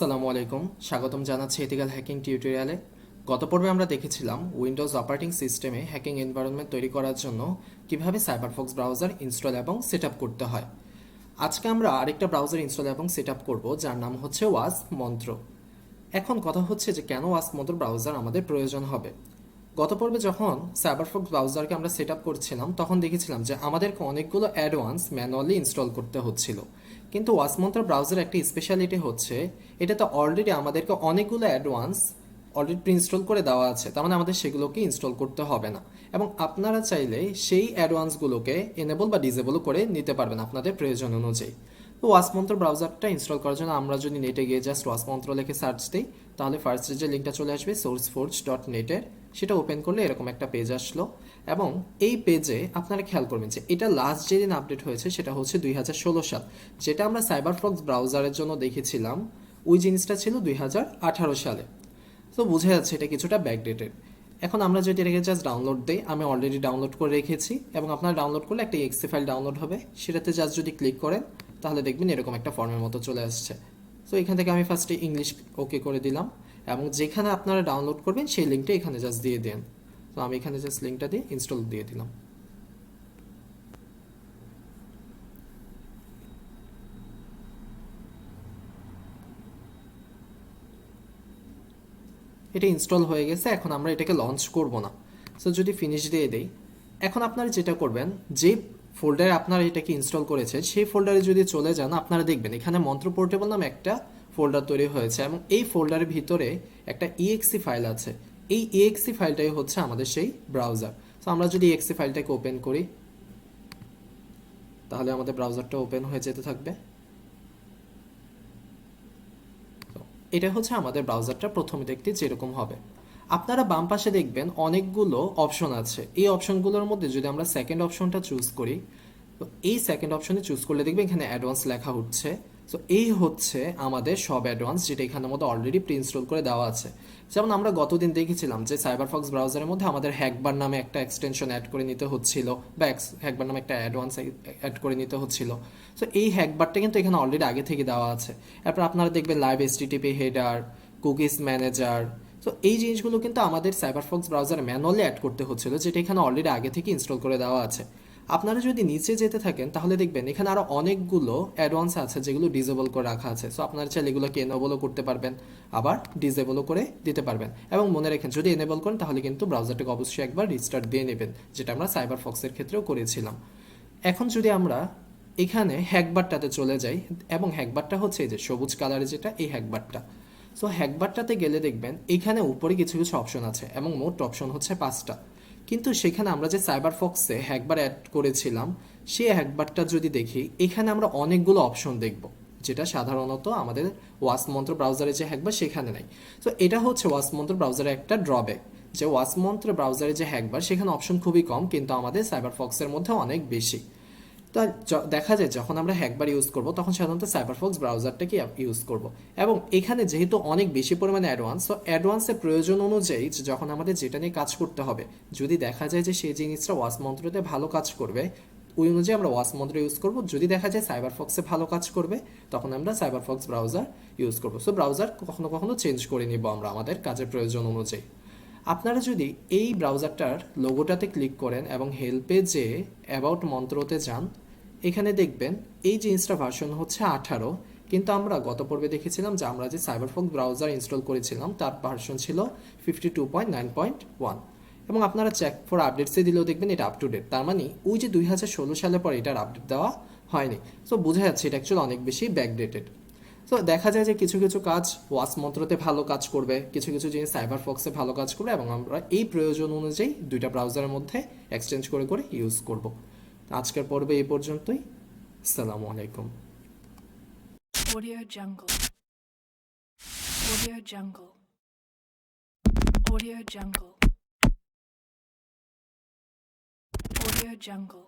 আসসালামু আলাইকুম, স্বাগতম জানাচ্ছি এথিক্যাল হ্যাকিং টিউটোরিয়ালে। গত পর্বে আমরা দেখেছিলাম উইন্ডোজ অপারেটিং সিস্টেমে হ্যাকিং এনভায়রনমেন্ট তৈরি করার জন্য কিভাবে সাইবারফক্স ব্রাউজার ইনস্টল এবং সেট আপ করতে হয়। আজকে আমরা আরেকটা ব্রাউজার ইনস্টল এবং সেট আপ করবো যার নাম হচ্ছে ওয়াসপ মন্ত্র। এখন কথা হচ্ছে যে কেন ওয়াসপ মন্ত্র ব্রাউজার আমাদের প্রয়োজন হবে। গত পর্বে যখন সাইবারফক্স ব্রাউজারকে আমরা সেট আপ করছিলাম তখন দেখেছিলাম যে আমাদেরকে অনেকগুলো অ্যাডভান্স ম্যানুয়ালি ইনস্টল করতে হচ্ছিল, কিন্তু ওয়াসপ মন্ত্র ব্রাউজার একটা স্পেশালিটি হচ্ছে এটাতে অলরেডি আমাদেরকে অনেকগুলো অ্যাডভান্স অলরেডি প্রি ইনস্টল করে দেওয়া আছে, তার মানে আমাদের সেগুলোকে ইনস্টল করতে হবে না এবং আপনারা চাইলে সেই অ্যাডভান্সগুলোকে এনেবল বা ডিসেবলও করে নিতে পারবেন আপনাদের প্রয়োজন অনুযায়ী। তো ওয়াসপ মন্ত্র ব্রাউজারটা ইনস্টল করার জন্য আমরা যদি নেটে গিয়ে জাস্ট ওয়াসপ মন্ত্র লিখে সার্চ দিই তাহলে ফার্স্টে যে লিঙ্কটা চলে আসবে sourceforge.net-এর, সেটা ওপেন করলে এরকম একটা পেজ আসলো এবং এই পেজে আপনারা খেয়াল করবেন যে এটা লাস্ট যেদিন আপডেট হয়েছে সেটা হচ্ছে 2016 সাল। যেটা আমরা সাইবারফক্স ব্রাউজারের জন্য দেখেছিলাম ওই জিনিসটা ছিল 2018 সালে। তো বোঝা যাচ্ছে এটা কিছুটা ব্যাকডেটেড। এখন আমরা যদি এটাকে জাস্ট ডাউনলোড দিই, আমি অলরেডি ডাউনলোড করে রেখেছি এবং আপনারা ডাউনলোড করলে একটা এক্সি ফাইল ডাউনলোড হবে, সেটাতে জাস্ট যদি ক্লিক করেন তাহলে দেখবেন এরকম একটা ফর্মের মতো চলে আসছে। তো এখান থেকে আমি ফার্স্টে ইংলিশ ওকে করে দিলাম এবং যেখানে আপনারা ডাউনলোড করবেন সেই লিঙ্কটা এখানে জাস্ট দিয়ে দেন। তো আমি এখানে জাস্ট লিঙ্কটা দিয়ে ইনস্টল দিয়ে দিলাম। এটা ইনস্টল হয়ে গেছে, এখন আমরা এটাকে লঞ্চ করব না। সো যদি ফিনিশ দিয়ে দেই, এখন আপনারা যেটা করবেন যে ফোল্ডারে আপনারা এটাকে ইনস্টল করেছে সেই ফোল্ডারে যদি চলে যান আপনারা দেখবেন এখানে মন্ত্র পোর্টেবল নামে একটা ফোল্ডার তৈরি হয়েছে এবং এই ফোল্ডারের ভিতরে একটা ইএক্সি ফাইল আছে। এই ইএক্সি ফাইলটাই হচ্ছে আমাদের সেই ব্রাউজার। তো আমরা যদি ইএক্সি ফাইলটাকে ওপেন করি তাহলে আমাদের ব্রাউজারটা ওপেন হয়ে যেতে থাকবে। এটা হচ্ছে আমাদের ব্রাউজারটা প্রথমে দেখতে যেরকম হবে। আপনারা বাম পাশে দেখবেন অনেকগুলো অপশন আছে, এই অপশনগুলোর মধ্যে যদি আমরা সেকেন্ড অপশনটা চুজ করি, তো এই সেকেন্ড অপশনে চুজ করলে দেখবেন এখানে অ্যাডভান্স লেখা হচ্ছে। সো এই হচ্ছে আমাদের সব অ্যাডভান্স যেটা এখানের মধ্যে অলরেডি প্রি ইনস্টল করে দেওয়া আছে। যেমন আমরা গতদিন দেখেছিলাম যে সাইবারফক্স ব্রাউজারের মধ্যে আমাদের হ্যাকবার নামে একটা এক্সটেনশন অ্যাড করে নিতে হচ্ছিল বা হ্যাকবার নামে একটা অ্যাডভান্স অ্যাড করে নিতে হচ্ছিল। সো এই হ্যাকবারটা কিন্তু এখানে অলরেডি আগে থেকে দেওয়া আছে। এরপর আপনারা দেখবেন লাইভ এসটিটিপি হেডার, কুকিজ ম্যানেজার। তো এই জিনিসগুলো কিন্তু আমাদের সাইবারফক্স ব্রাউজারে ম্যানুয়ালি অ্যাড করতে হচ্ছিল, যেটা এখানে অলরেডি আগে থেকে ইনস্টল করে দেওয়া আছে। আপনারা যদি নিচে যেতে থাকেন তাহলে দেখবেন এখানে আরও অনেকগুলো অ্যাডভান্স আছে যেগুলো ডিসেবল করে রাখা আছে। সো আপনারা চাইলে এগুলোকে এনেবলও করতে পারবেন, আবার ডিসেবলও করে দিতে পারবেন। এবং মনে রাখেন যদি এনেবল করেন তাহলে কিন্তু ব্রাউজারটাকে অবশ্যই একবার রিস্টার্ট দিয়ে নেবেন, যেটা আমরা সাইবারফক্সের ক্ষেত্রেও করেছিলাম। এখন যদি আমরা এখানে হ্যাকবারটাতে চলে যাই, এবং হ্যাকবারটা হচ্ছে এই যে সবুজ কালারের যেটা, এই হ্যাকবারটা। সো হ্যাকবারটাতে গেলে দেখবেন এখানে উপরে কিছু কিছু অপশন আছে এবং মোট অপশন হচ্ছে 5টা। কিন্তু সেখানে আমরা যে সাইবারফক্সে হ্যাকবার অ্যাড করেছিলাম সেই হ্যাকবারটা যদি দেখি এখানে আমরা অনেকগুলো অপশন দেখব, যেটা সাধারণত আমাদের ওয়াসপ মন্ত্র ব্রাউজারে যে হ্যাকবার সেখানে নাই। তো এটা হচ্ছে ওয়াসপ মন্ত্র ব্রাউজারের একটা ড্রব্যাক, যে ওয়াসপ মন্ত্র ব্রাউজারে যে হ্যাকবার সেখানে অপশন খুবই কম, কিন্তু আমাদের সাইবারফক্সের মধ্যে অনেক বেশি। তো দেখা যায় যখন আমরা হ্যাকবার ইউজ করব তখন সাধারণত সাইবারফক্স ব্রাউজারটাকে ইউজ করব এবং এখানে যেহেতু অনেক বেশি পরিমাণে অ্যাডভান্স, তো অ্যাডভান্সের প্রয়োজন অনুযায়ী যখন আমাদের যেটা নিয়ে কাজ করতে হবে, যদি দেখা যায় যে সেই জিনিসটা ওয়াসপ মন্ত্রতে ভালো কাজ করবে ওই অনুযায়ী আমরা ওয়াসপ মন্ত্র ইউজ করব। যদি দেখা যায় সাইবারফক্সে ভালো কাজ করবে তখন আমরা সাইবারফক্স ব্রাউজার ইউজ করব। সো ব্রাউজার কখনো কখনো চেঞ্জ করে নিব আমরা আমাদের কাজের প্রয়োজন অনুযায়ী। আপনারা যদি এই ব্রাউজারটার লোগোটাতে ক্লিক করেন এবং হেল্পে যে অ্যাবাউট মন্ত্রতে যান, এখানে দেখবেন এই জিনিসটা ভার্সন হচ্ছে 18, কিন্তু আমরা গত পর্বে দেখেছিলাম যে আমরা যে সাইবারফক্স ব্রাউজার ইনস্টল করেছিলাম তার ভার্সন ছিল 52.9.1 এবং আপনারা চেক ফর আপডেটসে দিলেও দেখবেন এটা আপ টু ডেট। তার মানে ওই যে 2016 সালের পর এটার আপডেট দেওয়া হয়নি। সো বোঝা যাচ্ছে এটা অ্যাকচুয়ালি অনেক বেশি ব্যাকডেটেড। তো দেখা যায় যে কিছু কিছু কাজ ওয়াসপ মন্ত্রতে ভালো কাজ করবে, কিছু কিছু জিনিস সাইবারফক্সে ভালো কাজ করবে এবং আমরা এই প্রয়োজন অনুযায়ী দুইটা ব্রাউজারের মধ্যে এক্সচেঞ্জ করে করে ইউজ করব। আজকের পর্বে এই পর্যন্তই। আসসালামু আলাইকুম। Audio Jungle. Audio Jungle. Audio Jungle. Audio Jungle.